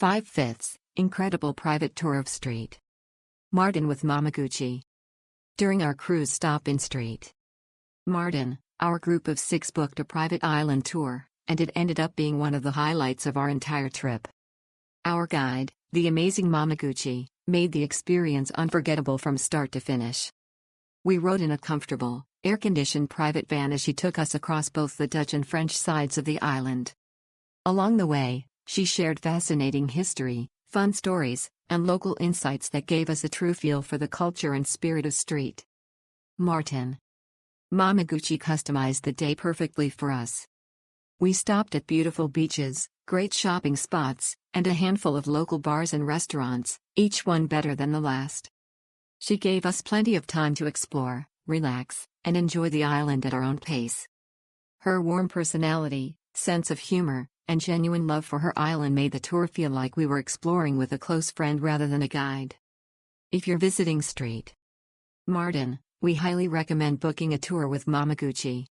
5/5, incredible private tour of St Maarten with Mamaguchi. During our cruise stop in St Maarten, our group of 6 booked a private island tour, and it ended up being one of the highlights of our entire trip. Our guide, the amazing Mamaguchi, made the experience unforgettable from start to finish. We rode in a comfortable, air-conditioned private van as she took us across both the Dutch and French sides of the island. Along the way, she shared fascinating history, fun stories, and local insights that gave us a true feel for the culture and spirit of St Maarten. Mamaguchi customized the day perfectly for us. We stopped at beautiful beaches, great shopping spots, and a handful of local bars and restaurants, each one better than the last. She gave us plenty of time to explore, relax, and enjoy the island at our own pace. Her warm personality, sense of humor, and genuine love for her island made the tour feel like we were exploring with a close friend rather than a guide. If you're visiting St Maarten, we highly recommend booking a tour with Mamaguchi.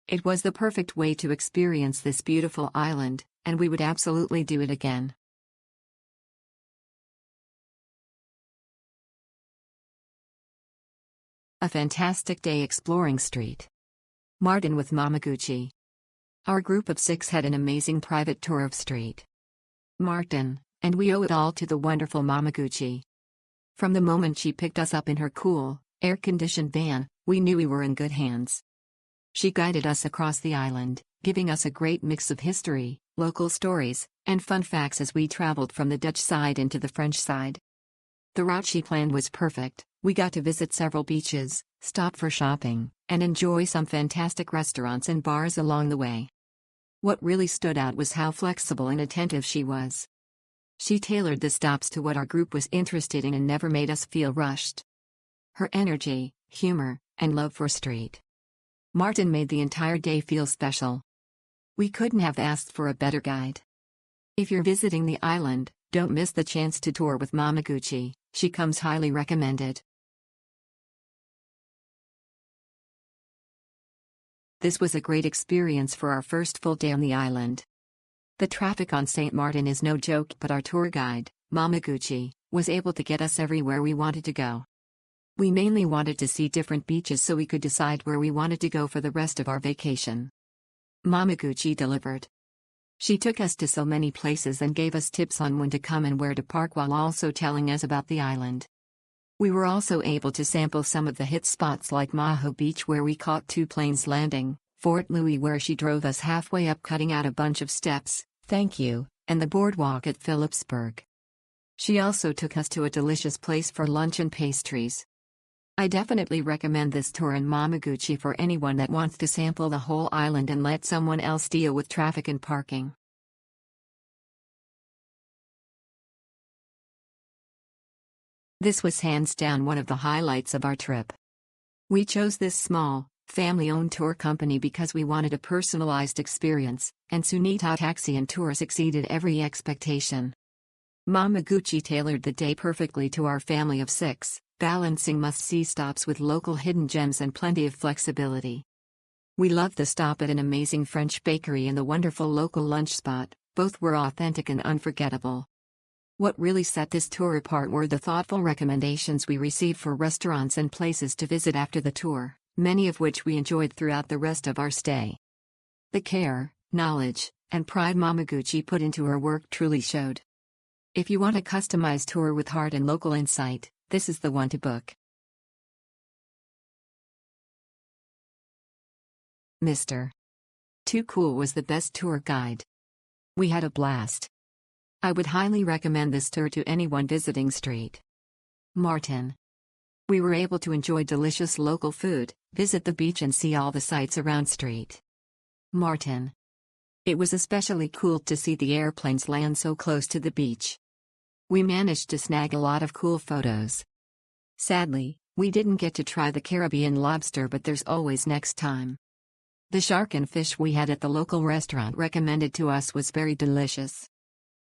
It was the perfect way to experience this beautiful island, and we would absolutely do it again. A fantastic day exploring St Maarten with Mamaguchi. Our group of 6 had an amazing private tour of St Maarten, and we owe it all to the wonderful Mamaguchi. From the moment she picked us up in her cool, air-conditioned van, we knew we were in good hands. She guided us across the island, giving us a great mix of history, local stories, and fun facts as we traveled from the Dutch side into the French side. The route she planned was perfect. We got to visit several beaches, stop for shopping, and enjoy some fantastic restaurants and bars along the way. What really stood out was how flexible and attentive she was. She tailored the stops to what our group was interested in and never made us feel rushed. Her energy, humor, and love for St Maarten made the entire day feel special. We couldn't have asked for a better guide. If you're visiting the island, don't miss the chance to tour with Mamaguchi. She comes highly recommended. This was a great experience for our first full day on the island. The traffic on St Maarten is no joke, but our tour guide, Mamaguchi, was able to get us everywhere we wanted to go. We mainly wanted to see different beaches so we could decide where we wanted to go for the rest of our vacation. Mamaguchi delivered. She took us to so many places and gave us tips on when to come and where to park while also telling us about the island. We were also able to sample some of the hit spots like Maho Beach where we caught 2 planes landing, Fort Louis where she drove us halfway up cutting out a bunch of steps, thank you, and the boardwalk at Philipsburg. She also took us to a delicious place for lunch and pastries. I definitely recommend this tour in Mamaguchi for anyone that wants to sample the whole island and let someone else deal with traffic and parking. This was hands down one of the highlights of our trip. We chose this small, family-owned tour company because we wanted a personalized experience, and Sunita Taxi and Tours exceeded every expectation. Mamaguchi tailored the day perfectly to our family of 6, balancing must-see stops with local hidden gems and plenty of flexibility. We loved the stop at an amazing French bakery and the wonderful local lunch spot, both were authentic and unforgettable. What really set this tour apart were the thoughtful recommendations we received for restaurants and places to visit after the tour, many of which we enjoyed throughout the rest of our stay. The care, knowledge, and pride Mamaguchi put into her work truly showed. If you want a customized tour with heart and local insight, this is the one to book. Mr. Too Cool was the best tour guide. We had a blast. I would highly recommend this tour to anyone visiting St Maarten. We were able to enjoy delicious local food, visit the beach and see all the sights around St Maarten. It was especially cool to see the airplanes land so close to the beach. We managed to snag a lot of cool photos. Sadly, we didn't get to try the Caribbean lobster, but there's always next time. The shark and fish we had at the local restaurant recommended to us was very delicious.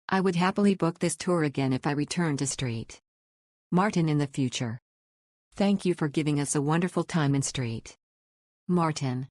I would happily book this tour again if I return to St Maarten in the future. Thank you for giving us a wonderful time in St Maarten.